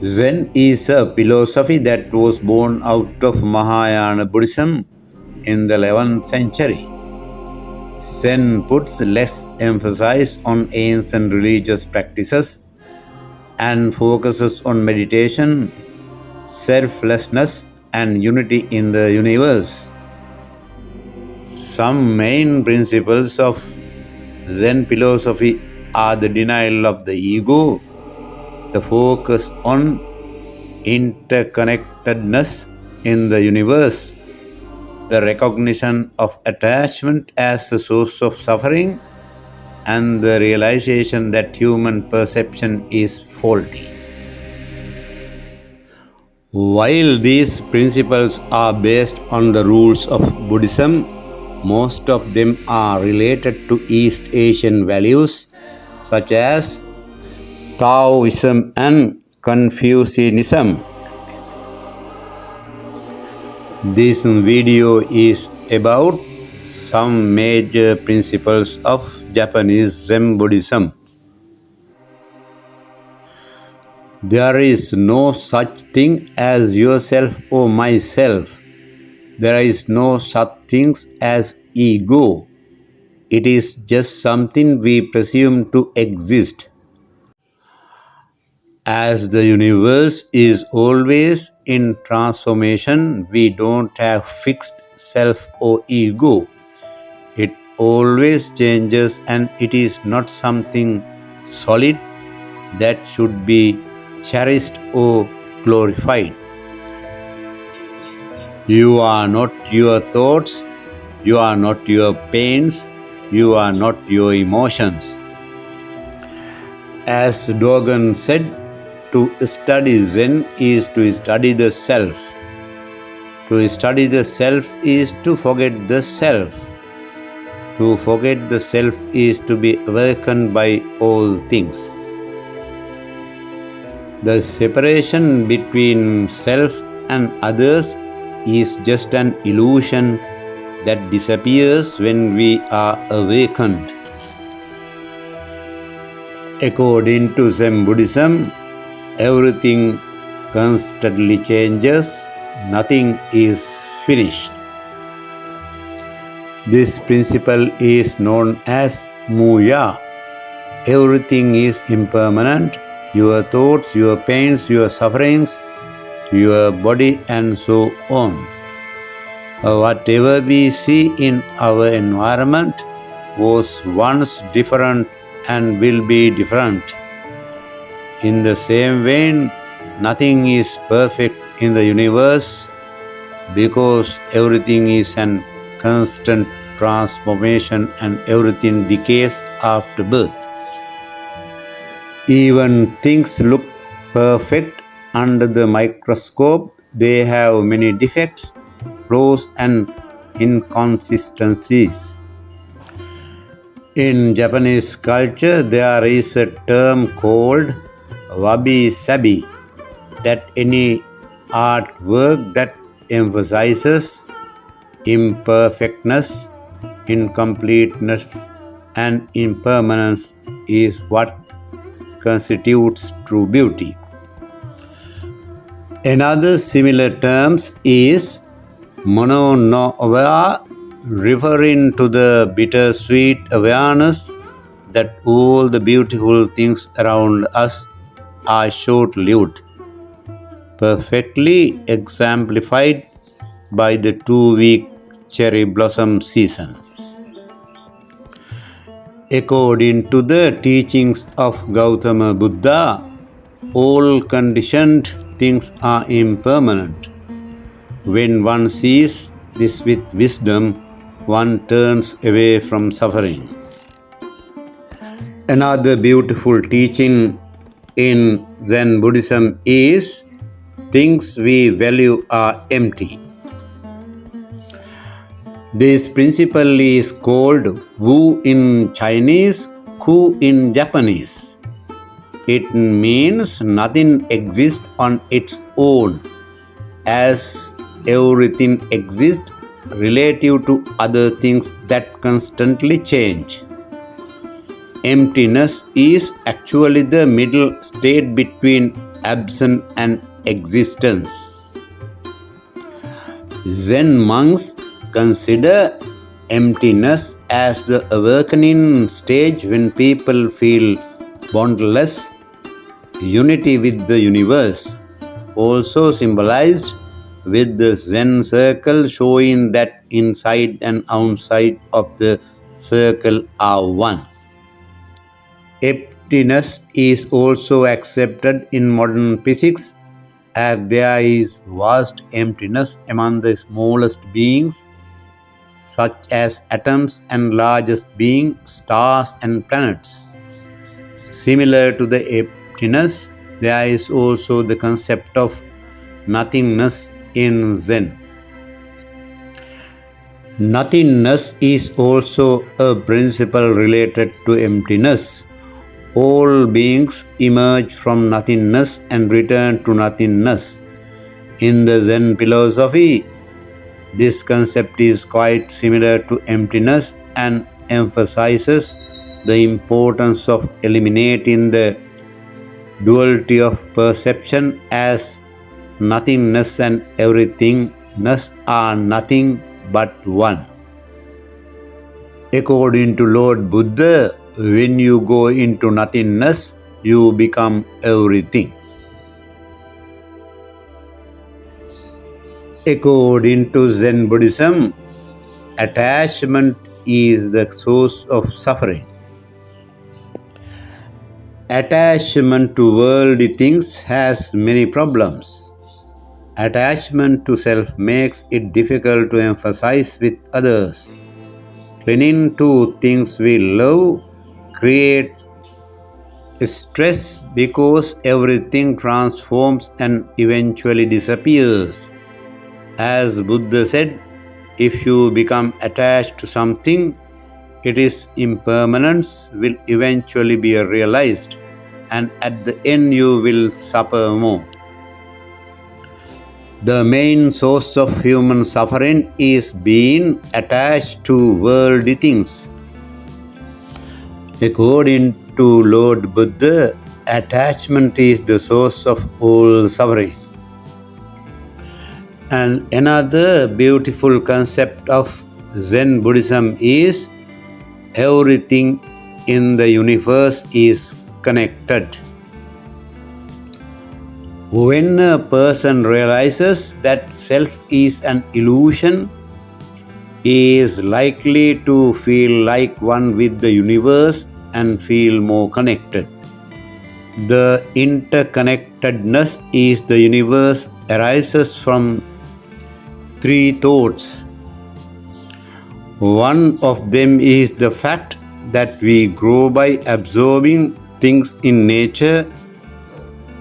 Zen is a philosophy that was born out of Mahayana Buddhism in the 11th century. Zen puts less emphasis on ancient religious practices and focuses on meditation, selflessness, and unity in the universe. Some main principles of Zen philosophy are the denial of the ego, the focus on interconnectedness in the universe, the recognition of attachment as a source of suffering, and the realization that human perception is faulty. While these principles are based on the rules of Buddhism, most of them are related to East Asian values such as Taoism and Confucianism. This video is about some major principles of Japanese Zen Buddhism. There is no such thing as yourself or myself. There is no such things as ego. It is just something we presume to exist. As the universe is always in transformation, we don't have fixed self or ego. It always changes and it is not something solid that should be cherished or glorified. You are not your thoughts, you are not your pains, you are not your emotions. As Dogen said, to study Zen is to study the self. To study the self is to forget the self. To forget the self is to be awakened by all things. The separation between self and others is just an illusion that disappears when we are awakened. According to Zen Buddhism, everything constantly changes, nothing is finished. This principle is known as Muya. Everything is impermanent, your thoughts, your pains, your sufferings, your body, and so on. Whatever we see in our environment was once different and will be different. In the same vein, nothing is perfect in the universe because everything is an constant transformation and everything decays after birth. Even things look perfect under the microscope, they have many defects, flaws, and inconsistencies. In Japanese culture, there is a term called wabi-sabi, that any artwork that emphasizes imperfectness, incompleteness, and impermanence is what constitutes true beauty. Another similar term is mono-no-aware, referring to the bittersweet awareness that all the beautiful things around us are short-lived, perfectly exemplified by the 2-week cherry blossom season. According to the teachings of Gautama Buddha, all conditioned things are impermanent. When one sees this with wisdom, one turns away from suffering. Another beautiful teaching in Zen Buddhism is things we value are empty. This principle is called Wu in Chinese, Ku in Japanese. It means nothing exists on its own, as everything exists relative to other things that constantly change. Emptiness is actually the middle state between absent and existence. Zen monks consider emptiness as the awakening stage when people feel boundless unity with the universe, also symbolized with the Zen circle showing that inside and outside of the circle are one. Emptiness is also accepted in modern physics as there is vast emptiness among the smallest beings such as atoms and largest beings, stars and planets. Similar to the emptiness, there is also the concept of nothingness in Zen. Nothingness is also a principle related to emptiness. All beings emerge from nothingness and return to nothingness. In the Zen philosophy, this concept is quite similar to emptiness and emphasizes the importance of eliminating the duality of perception as nothingness and everythingness are nothing but one. According to Lord Buddha, when you go into nothingness, you become everything. According to Zen Buddhism, attachment is the source of suffering. Attachment to worldly things has many problems. Attachment to self makes it difficult to emphasize with others. Clinging to things we love creates stress because everything transforms and eventually disappears. As Buddha said, if you become attached to something, its impermanence will eventually be realized, and at the end you will suffer more. The main source of human suffering is being attached to worldly things. According to Lord Buddha, attachment is the source of all suffering. And another beautiful concept of Zen Buddhism is everything in the universe is connected. When a person realizes that self is an illusion, he is likely to feel like one with the universe and feel more connected. The interconnectedness is the universe arises from three thoughts. One of them is the fact that we grow by absorbing things in nature,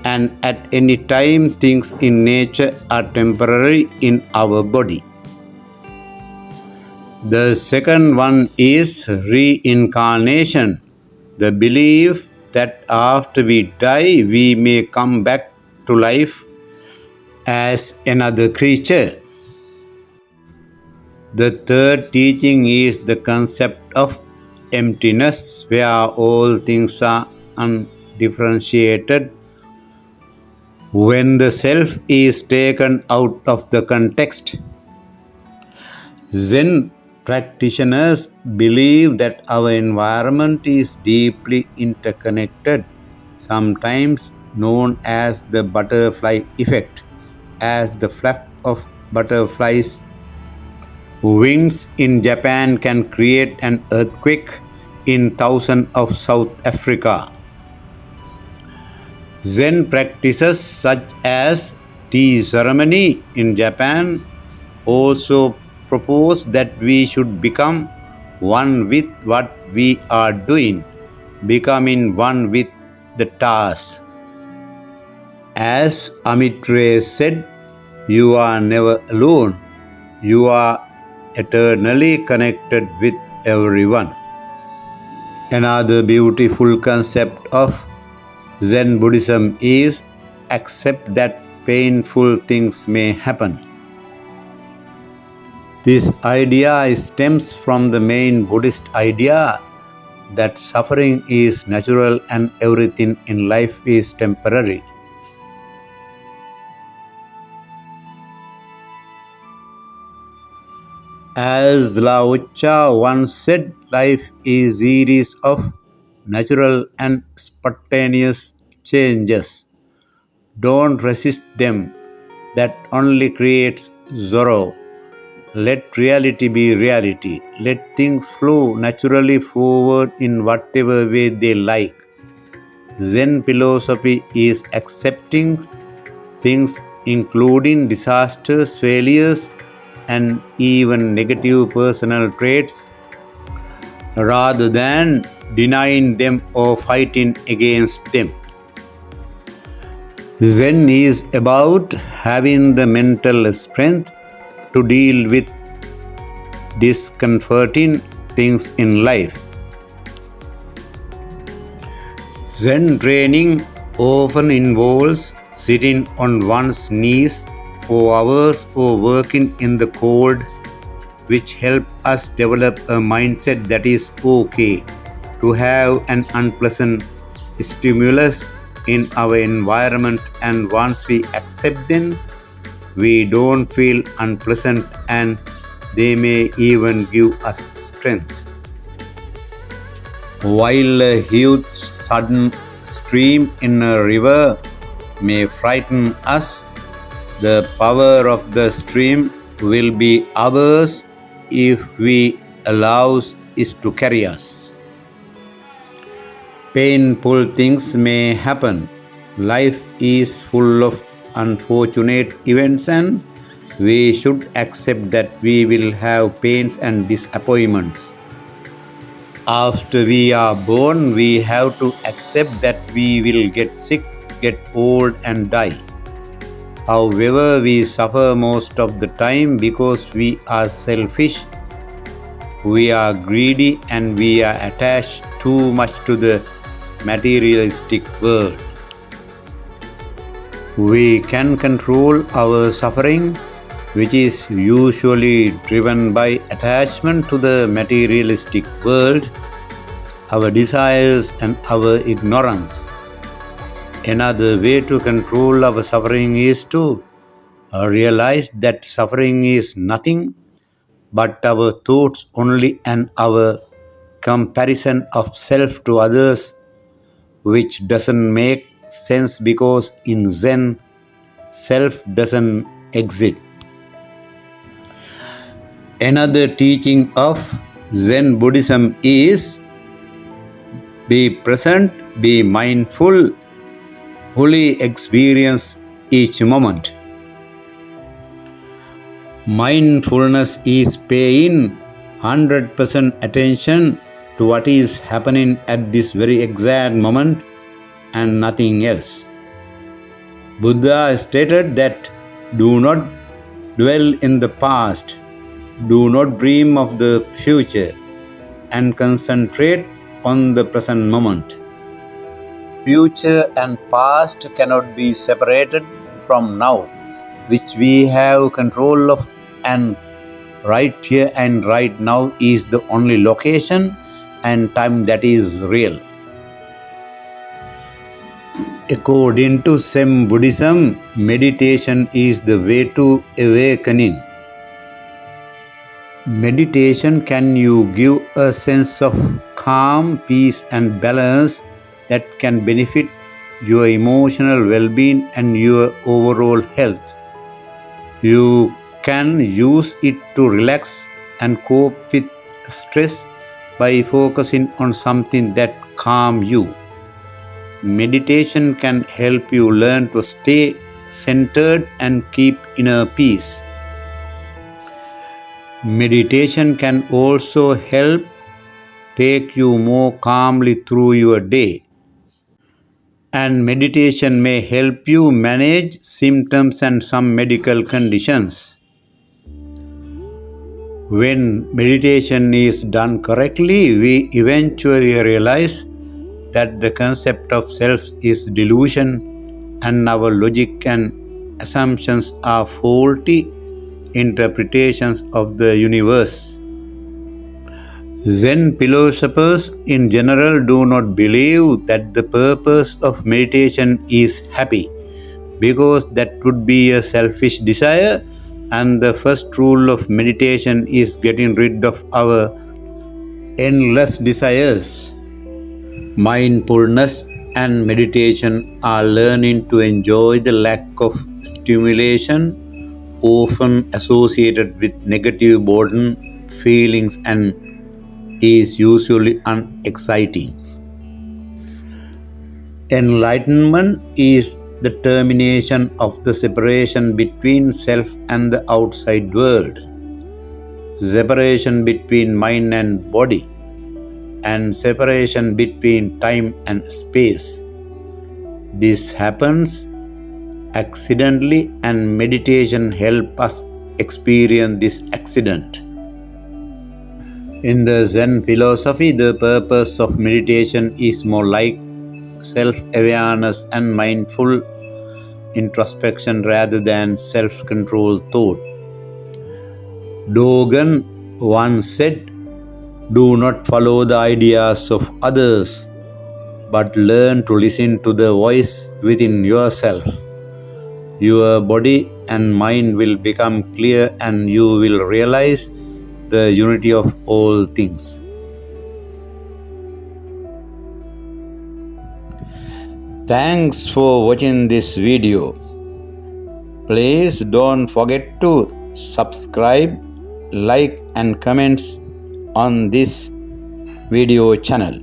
and at any time things in nature are temporary in our body. The second one is reincarnation, the belief that after we die we may come back to life as another creature. The third teaching is the concept of emptiness, where all things are undifferentiated. When the self is taken out of the context, Zen practitioners believe that our environment is deeply interconnected, sometimes known as the butterfly effect, as the flap of butterflies' wings in Japan can create an earthquake in thousands of South Africa. Zen practices such as tea ceremony in Japan also propose that we should become one with what we are doing, becoming one with the task. As Amitre said, you are never alone. You are eternally connected with everyone. Another beautiful concept of Zen Buddhism is accept that painful things may happen. This idea stems from the main Buddhist idea that suffering is natural and everything in life is temporary. As Lao Tzu once said, life is a series of natural and spontaneous changes. Don't resist them. That only creates sorrow. Let reality be reality. Let things flow naturally forward in whatever way they like. Zen philosophy is accepting things, including disasters, failures, and even negative personal traits, rather than denying them or fighting against them. Zen is about having the mental strength to deal with discomforting things in life. Zen training often involves sitting on one's knees for hours or working in the cold, which help us develop a mindset that is okay to have an unpleasant stimulus in our environment, and once we accept them, we don't feel unpleasant and they may even give us strength. While a huge sudden stream in a river may frighten us, the power of the stream will be ours if we allow it to carry us. Painful things may happen. Life is full of unfortunate events, and we should accept that we will have pains and disappointments. After we are born, we have to accept that we will get sick, get old, and die. However, we suffer most of the time because we are selfish, we are greedy, and we are attached too much to the materialistic world. We can control our suffering, which is usually driven by attachment to the materialistic world, our desires, and our ignorance. Another way to control our suffering is to realize that suffering is nothing but our thoughts only and our comparison of self to others, which doesn't make sense because in Zen, self doesn't exist. Another teaching of Zen Buddhism is be present, be mindful, fully experience each moment. Mindfulness is paying 100% attention to what is happening at this very exact moment and nothing else. Buddha stated that do not dwell in the past, do not dream of the future, and concentrate on the present moment. Future and past cannot be separated from now, which we have control of, and right here and right now is the only location and time that is real. According to Zen Buddhism, meditation is the way to awakening. Meditation can you give a sense of calm, peace, and balance that can benefit your emotional well-being and your overall health. You can use it to relax and cope with stress by focusing on something that calms you. Meditation can help you learn to stay centered and keep inner peace. Meditation can also help take you more calmly through your day. And meditation may help you manage symptoms and some medical conditions. When meditation is done correctly, we eventually realize that the concept of self is delusion and our logic and assumptions are faulty interpretations of the universe. Zen philosophers in general do not believe that the purpose of meditation is happy, because that would be a selfish desire And the first rule of meditation is getting rid of our endless desires. Mindfulness and meditation are learning to enjoy the lack of stimulation, often associated with negative boredom feelings, and is usually unexciting. Enlightenment is the termination of the separation between self and the outside world, separation between mind and body, and separation between time and space. This happens accidentally, and meditation helps us experience this accident. In the Zen philosophy, the purpose of meditation is more like self-awareness and mindful introspection rather than self-controlled thought. Dogen once said, "Do not follow the ideas of others, but learn to listen to the voice within yourself. Your body and mind will become clear, and you will realize the unity of all things." Thanks for watching this video. Please don't forget to subscribe, like and comments on this video channel.